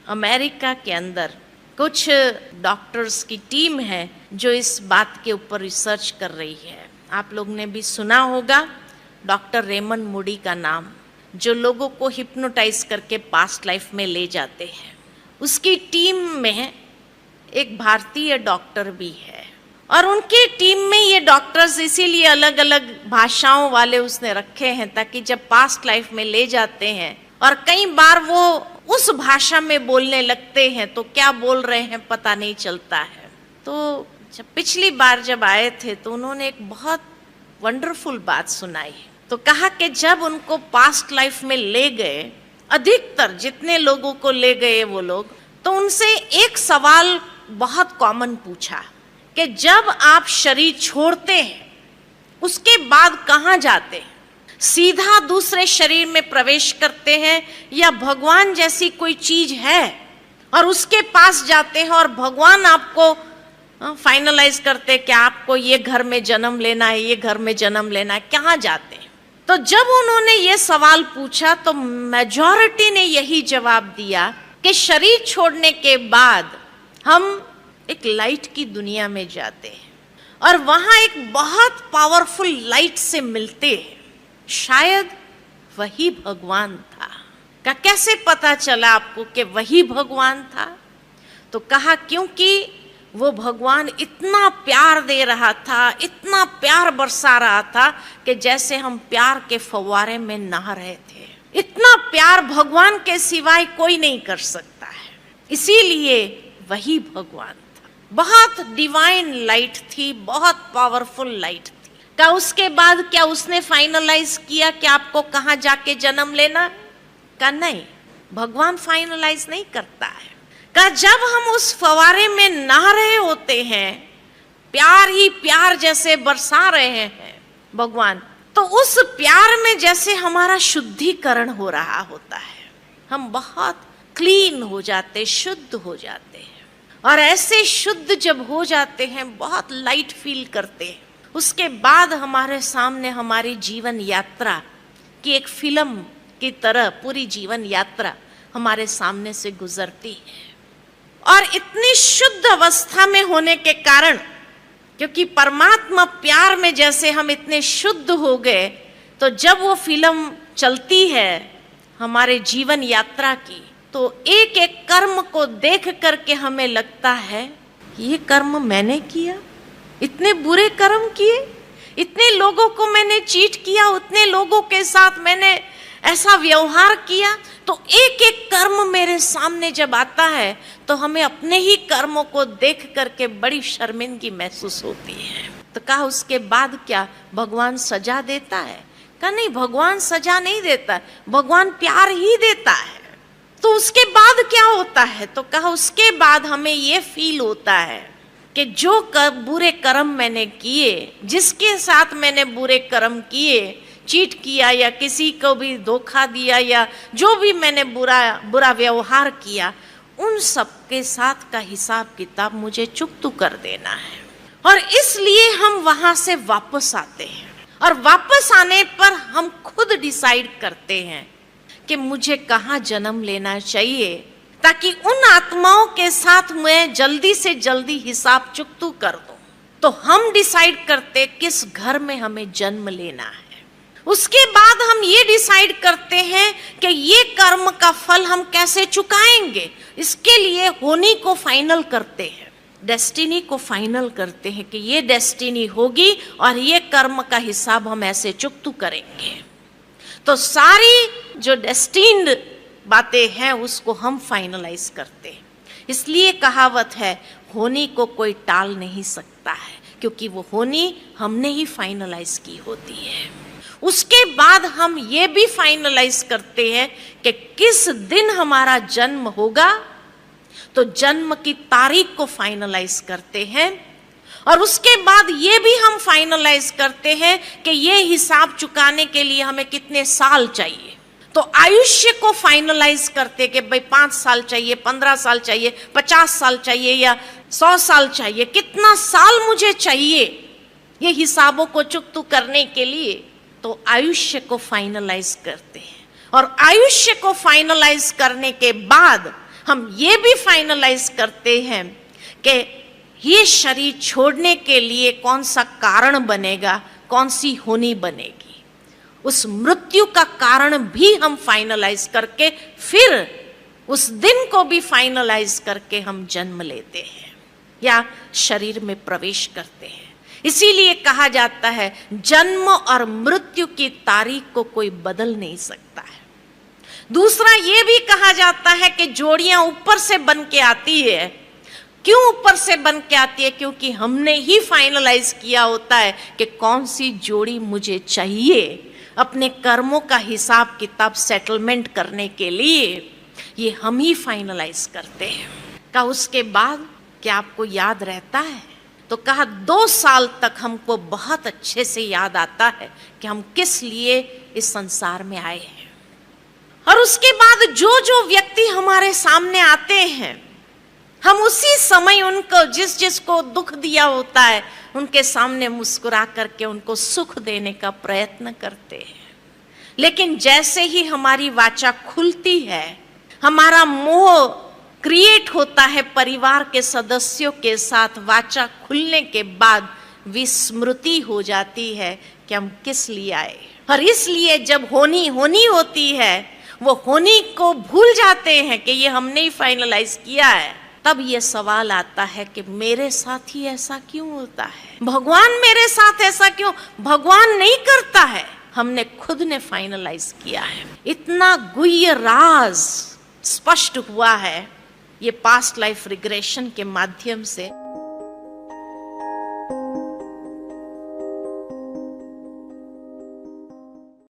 America के अंदर कुछ डॉक्टर्स की टीम है जो इस बात के ऊपर रिसर्च कर रही है। आप लोग ने भी सुना होगा डॉक्टर रेमंड मूडी का नाम, जो लोगों को हिप्नोटाइज करके पास्ट लाइफ में ले जाते हैं। उसकी टीम में एक भारतीय डॉक्टर भी है और उनकी टीम में ये डॉक्टर्स इसीलिए अलग अलग भाषाओं वाले उसने रखे हैं ताकि जब पास्ट लाइफ में ले जाते हैं और कई बार वो उस भाषा में बोलने लगते हैं तो क्या बोल रहे हैं पता नहीं चलता है। तो जब पिछली बार जब आए थे तो उन्होंने एक बहुत वंडरफुल बात सुनाई। तो कहा कि जब उनको पास्ट लाइफ में ले गए, अधिकतर जितने लोगों को ले गए वो लोग, तो उनसे एक सवाल बहुत कॉमन पूछा कि जब आप शरीर छोड़ते हैं उसके बाद कहाँ जाते हैं? सीधा दूसरे शरीर में प्रवेश करते हैं या भगवान जैसी कोई चीज है और उसके पास जाते हैं और भगवान आपको फाइनलाइज करते कि आपको ये घर में जन्म लेना है, ये घर में जन्म लेना है, कहाँ जाते हैं? तो जब उन्होंने ये सवाल पूछा तो मेजॉरिटी ने यही जवाब दिया कि शरीर छोड़ने के बाद हम एक लाइट की दुनिया में जाते हैं और वहां एक बहुत पावरफुल लाइट से मिलते हैं। शायद वही भगवान था। का कैसे पता चला आपको कि वही भगवान था? तो कहा क्योंकि वो भगवान इतना प्यार दे रहा था, इतना प्यार बरसा रहा था कि जैसे हम प्यार के फव्वारे में नहा रहे थे। इतना प्यार भगवान के सिवाय कोई नहीं कर सकता है, इसीलिए वही भगवान था। बहुत डिवाइन लाइट थी, बहुत पावरफुल लाइट थी। का उसके बाद क्या उसने फाइनलाइज किया कि आपको कहाँ जाके जन्म लेना? का नहीं, भगवान फाइनलाइज नहीं करता है। का जब हम उस फवारे में नहा रहे होते हैं, प्यार ही प्यार जैसे बरसा रहे हैं भगवान, तो उस प्यार में जैसे हमारा शुद्धिकरण हो रहा होता है, हम बहुत क्लीन हो जाते, शुद्ध हो जाते हैं। और ऐसे शुद्ध जब हो जाते हैं, बहुत लाइट फील करते हैं, उसके बाद हमारे सामने हमारी जीवन यात्रा की एक फिल्म की तरह पूरी जीवन यात्रा हमारे सामने से गुजरती है। और इतनी शुद्ध अवस्था में होने के कारण, क्योंकि परमात्मा प्यार में जैसे हम इतने शुद्ध हो गए, तो जब वो फिल्म चलती है हमारे जीवन यात्रा की, तो एक एक कर्म को देख करके हमें लगता है ये कर्म मैंने किया, इतने बुरे कर्म किए, इतने लोगों को मैंने चीट किया, उतने लोगों के साथ मैंने ऐसा व्यवहार किया। तो एक एक कर्म मेरे सामने जब आता है तो हमें अपने ही कर्मों को देख करके बड़ी शर्मिंदगी महसूस होती है। तो कहा उसके बाद क्या भगवान सजा देता है? कहा नहीं, भगवान सजा नहीं देता, भगवान प्यार ही देता है। तो उसके बाद क्या होता है? तो कहा उसके बाद हमें ये फील होता है कि जो बुरे कर्म मैंने किए, जिसके साथ मैंने बुरे कर्म किए, चीट किया या किसी को भी धोखा दिया या जो भी मैंने बुरा व्यवहार किया, उन सब के साथ का हिसाब किताब मुझे चुकता कर देना है। और इसलिए हम वहां से वापस आते हैं और वापस आने पर हम खुद डिसाइड करते हैं कि मुझे कहाँ जन्म लेना चाहिए, ताकि उन आत्माओं के साथ मैं जल्दी से जल्दी हिसाब चुकता कर दूं। तो हम डिसाइड करते किस घर में हमें जन्म लेना है। उसके बाद हम ये डिसाइड करते हैं कि ये कर्म का फल हम कैसे चुकाएंगे। इसके लिए होनी को फाइनल करते हैं, डेस्टिनी को फाइनल करते हैं कि ये डेस्टिनी होगी और ये कर्म का हिसाब हम ऐसे चुकता करेंगे। तो सारी जो डेस्टिन्ड बातें हैं उसको हम फाइनलाइज करते हैं। इसलिए कहावत है, होनी को कोई टाल नहीं सकता है, क्योंकि वो होनी हमने ही फाइनलाइज की होती है। उसके बाद हम ये भी फाइनलाइज करते हैं कि किस दिन हमारा जन्म होगा, तो जन्म की तारीख को फाइनलाइज करते हैं। और उसके बाद ये भी हम फाइनलाइज करते हैं कि ये हिसाब चुकाने के लिए हमें कितने साल चाहिए। तो आयुष्य को फाइनलाइज करते कि भाई 5 साल चाहिए, 15 साल चाहिए, 50 साल चाहिए या 100 साल चाहिए, कितना साल मुझे चाहिए ये हिसाबों को चुकता करने के लिए। तो आयुष्य को फाइनलाइज करते हैं और आयुष्य को फाइनलाइज करने के बाद हम ये भी फाइनलाइज करते हैं कि ये शरीर छोड़ने के लिए कौन सा कारण बनेगा, कौन सी होनी बनेगी। उस मृत्यु का कारण भी हम फाइनलाइज करके फिर उस दिन को भी फाइनलाइज करके हम जन्म लेते हैं या शरीर में प्रवेश करते हैं। इसीलिए कहा जाता है जन्म और मृत्यु की तारीख को कोई बदल नहीं सकता है। दूसरा ये भी कहा जाता है कि जोड़ियां ऊपर से बन के आती है। क्यों ऊपर से बन के आती है? क्योंकि हमने ही फाइनलाइज किया होता है कि कौन सी जोड़ी मुझे चाहिए अपने कर्मों का हिसाब किताब सेटलमेंट करने के लिए। ये हम ही फाइनलाइज करते हैं। का उसके बाद क्या आपको याद रहता है? तो कहा 2 साल तक हमको बहुत अच्छे से याद आता है कि हम किस लिए इस संसार में आए हैं। और उसके बाद जो जो व्यक्ति हमारे सामने आते हैं, हम उसी समय उनको जिस जिसको दुख दिया होता है उनके सामने मुस्कुरा करके उनको सुख देने का प्रयत्न करते हैं। लेकिन जैसे ही हमारी वाचा खुलती है, हमारा मोह क्रिएट होता है परिवार के सदस्यों के साथ, वाचा खुलने के बाद विस्मृति हो जाती है कि हम किस लिए आए। और इसलिए जब होनी होती है, वो होनी को भूल जाते हैं कि ये हमने ही फाइनलाइज किया है। तब ये सवाल आता है कि मेरे साथ ही ऐसा क्यों होता है, भगवान मेरे साथ ऐसा क्यों? भगवान नहीं करता है, हमने खुद ने फाइनलाइज किया है। इतना गुह्य राज स्पष्ट हुआ है ये पास्ट लाइफ रिग्रेशन के माध्यम से।